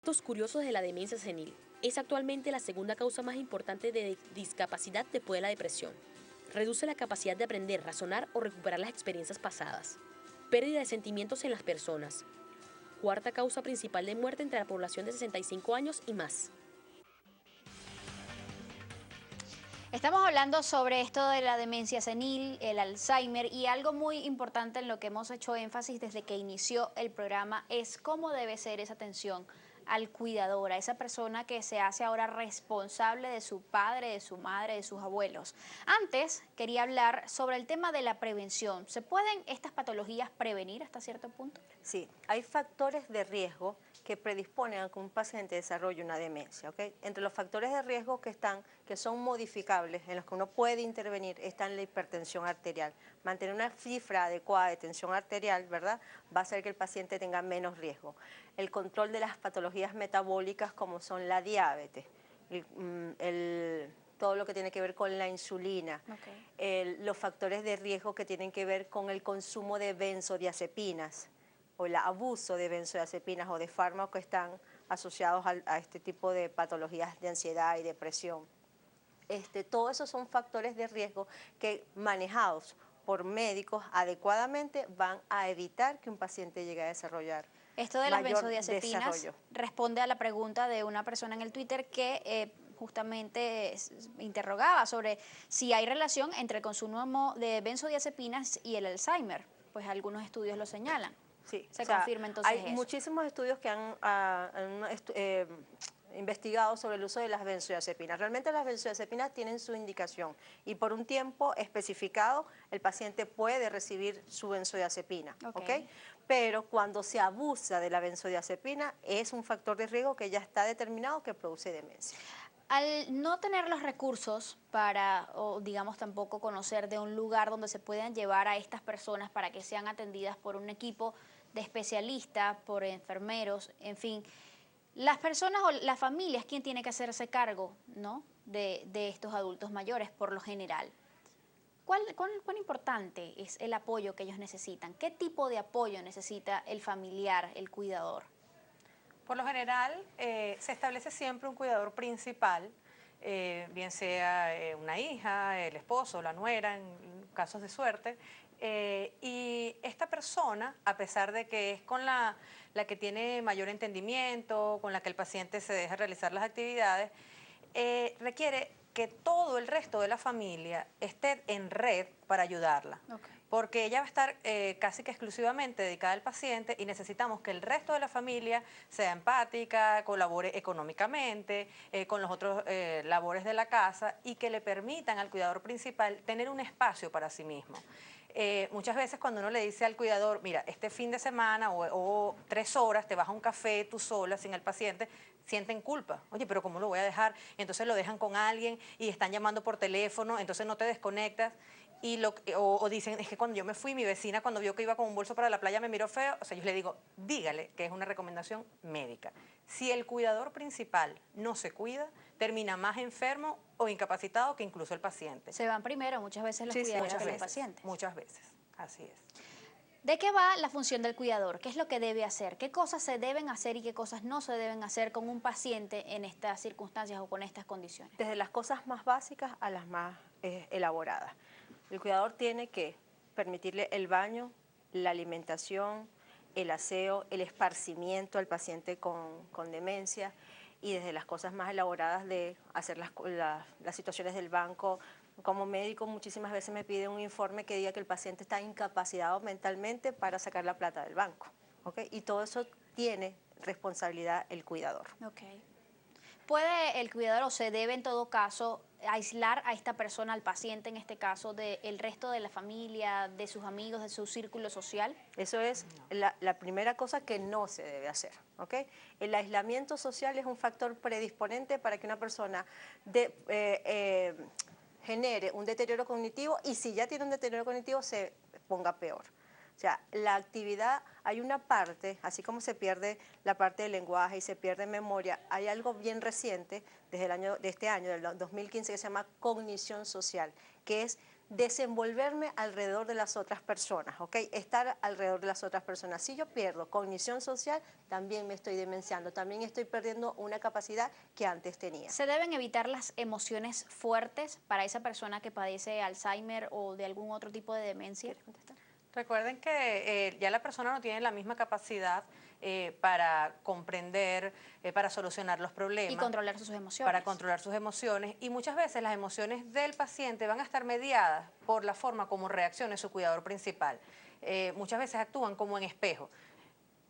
Datos curiosos de la demencia senil. Es actualmente la segunda causa más importante de discapacidad después de la depresión. Reduce la capacidad de aprender, razonar o recuperar las experiencias pasadas. Pérdida de sentimientos en las personas. Cuarta causa principal de muerte entre la población de 65 años y más. Estamos hablando sobre esto de la demencia senil, el Alzheimer, y algo muy importante en lo que hemos hecho énfasis desde que inició el programa es cómo debe ser esa atención al cuidador, a esa persona que se hace ahora responsable de su padre, de su madre, de sus abuelos. Antes quería hablar sobre el tema de la prevención. ¿Se pueden estas patologías prevenir hasta cierto punto? Sí, hay factores de riesgo que predisponen a que un paciente desarrolle una demencia, ¿ok? Entre los factores de riesgo que son modificables, en los que uno puede intervenir, están la hipertensión arterial. Mantener una cifra adecuada de tensión arterial, ¿verdad?, va a hacer que el paciente tenga menos riesgo. El control de las patologías metabólicas como son la diabetes, todo lo que tiene que ver con la insulina, los factores de riesgo que tienen que ver con el consumo de benzodiazepinas, o el abuso de benzodiazepinas o de fármacos que están asociados a este tipo de patologías de ansiedad y depresión. Todos esos son factores de riesgo que, manejados por médicos adecuadamente, van a evitar que un paciente llegue a desarrollar Esto de las mayor benzodiazepinas desarrollo. responde a la pregunta de una persona en el Twitter que justamente interrogaba sobre si hay relación entre el consumo de benzodiazepinas y el Alzheimer. Pues algunos estudios lo señalan. Sí, Se confirma entonces hay eso. muchísimos estudios que han investigado sobre el uso de las benzodiazepinas. Realmente las benzodiazepinas tienen su indicación y por un tiempo especificado el paciente puede recibir su benzodiazepina, ¿ok? Pero cuando se abusa de la benzodiazepina es un factor de riesgo que ya está determinado que produce demencia. Al no tener los recursos para, o digamos tampoco conocer de un lugar donde se puedan llevar a estas personas para que sean atendidas por un equipo de especialistas, por enfermeros, en fin, las personas o las familias, ¿quién tiene que hacerse cargo, ¿no?, de estos adultos mayores por lo general? ¿Cuán importante es el apoyo que ellos necesitan? ¿Qué tipo de apoyo necesita el familiar, el cuidador? Por lo general, se establece siempre un cuidador principal, bien sea una hija, el esposo, la nuera, en casos de suerte, y esta persona, a pesar de que es con la que tiene mayor entendimiento, con la que el paciente se deja realizar las actividades, requiere que todo el resto de la familia esté en red para ayudarla. Porque ella va a estar casi que exclusivamente dedicada al paciente y necesitamos que el resto de la familia sea empática, colabore económicamente, con los otros labores de la casa y que le permitan al cuidador principal tener un espacio para sí mismo. Muchas veces cuando uno le dice al cuidador, mira, este fin de semana o 3 horas te vas a un café tú sola sin el paciente, sienten culpa. Oye, pero ¿cómo lo voy a dejar? Entonces lo dejan con alguien y están llamando por teléfono, entonces no te desconectas. O dicen, es que cuando yo me fui, mi vecina cuando vio que iba con un bolso para la playa me miró feo. O sea, yo le digo, dígale que es una recomendación médica. Si el cuidador principal no se cuida, termina más enfermo o incapacitado que incluso el paciente. Se van primero muchas veces los cuidadores que los pacientes. Muchas veces, así es. ¿De qué va la función del cuidador? ¿Qué es lo que debe hacer? ¿Qué cosas se deben hacer y qué cosas no se deben hacer con un paciente en estas circunstancias o con estas condiciones? Desde las cosas más básicas a las más elaboradas. El cuidador tiene que permitirle el baño, la alimentación, el aseo, el esparcimiento al paciente con demencia, y desde las cosas más elaboradas de hacer las situaciones del banco. Como médico muchísimas veces me pide un informe que diga que el paciente está incapacitado mentalmente para sacar la plata del banco, ¿ok? Y todo eso tiene responsabilidad el cuidador. ¿Puede el cuidador o se debe en todo caso aislar a esta persona, al paciente en este caso, del resto de la familia, de sus amigos, de su círculo social? Eso es la primera cosa que no se debe hacer, ¿ok? El aislamiento social es un factor predisponente para que una persona genere un deterioro cognitivo, y si ya tiene un deterioro cognitivo se ponga peor. O sea, la actividad, hay una parte, así como se pierde la parte del lenguaje y se pierde memoria, hay algo bien reciente de este año, del 2015, que se llama cognición social, que es desenvolverme alrededor de las otras personas, ¿ok? Estar alrededor de las otras personas. Si yo pierdo cognición social, también me estoy demenciando, también estoy perdiendo una capacidad que antes tenía. ¿Se deben evitar las emociones fuertes para esa persona que padece Alzheimer o de algún otro tipo de demencia? ¿Quieres contestar? Recuerden que ya la persona no tiene la misma capacidad para comprender, para solucionar los problemas. Y controlar sus emociones. Para controlar sus emociones. Y muchas veces las emociones del paciente van a estar mediadas por la forma como reaccione su cuidador principal. Muchas veces actúan como en espejo.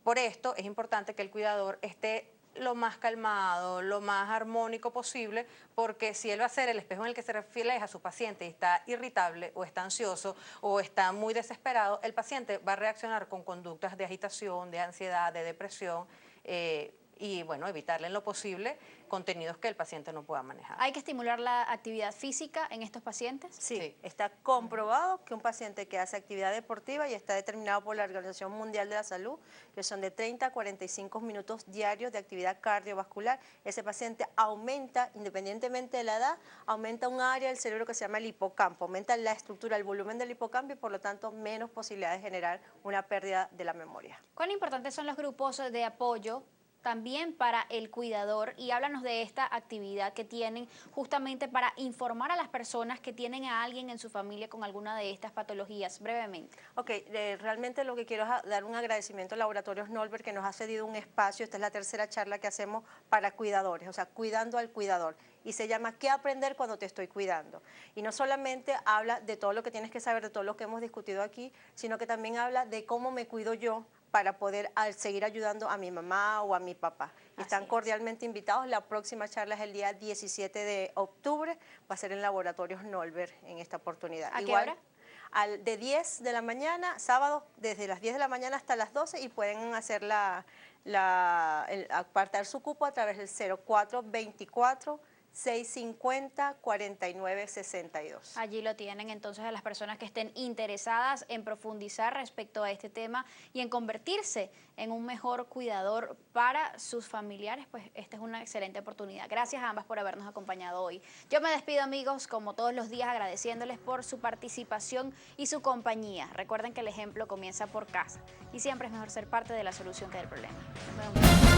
Por esto es importante que el cuidador esté lo más calmado, lo más armónico posible, porque si él va a ser el espejo en el que se refleja a su paciente y está irritable o está ansioso o está muy desesperado, el paciente va a reaccionar con conductas de agitación, de ansiedad, de depresión y bueno, evitarle en lo posible contenidos que el paciente no pueda manejar. ¿Hay que estimular la actividad física en estos pacientes? Sí, está comprobado que un paciente que hace actividad deportiva y está determinado por la Organización Mundial de la Salud, que son de 30 a 45 minutos diarios de actividad cardiovascular, ese paciente aumenta, independientemente de la edad, aumenta un área del cerebro que se llama el hipocampo, aumenta la estructura, el volumen del hipocampo y por lo tanto menos posibilidades de generar una pérdida de la memoria. ¿Cuán importantes son los grupos de apoyo también para el cuidador? Y háblanos de esta actividad que tienen justamente para informar a las personas que tienen a alguien en su familia con alguna de estas patologías, brevemente. Ok, realmente lo que quiero es dar un agradecimiento a Laboratorios Nolver que nos ha cedido un espacio, esta es la tercera charla que hacemos para cuidadores, o sea, cuidando al cuidador. Y se llama ¿Qué aprender cuando te estoy cuidando? Y no solamente habla de todo lo que tienes que saber, de todo lo que hemos discutido aquí, sino que también habla de cómo me cuido yo para poder seguir ayudando a mi mamá o a mi papá. Están cordialmente invitados. La próxima charla es el día 17 de octubre. Va a ser en Laboratorios Nolver en esta oportunidad. ¿A qué hora? De 10 de la mañana, sábado, desde las 10 de la mañana hasta las 12 y pueden hacer apartar su cupo a través del 0424 650-4962. Allí lo tienen entonces a las personas que estén interesadas en profundizar respecto a este tema y en convertirse en un mejor cuidador para sus familiares, pues esta es una excelente oportunidad. Gracias a ambas por habernos acompañado hoy. Yo me despido, amigos, como todos los días, agradeciéndoles por su participación y su compañía. Recuerden que el ejemplo comienza por casa y siempre es mejor ser parte de la solución que del problema. Nos vemos.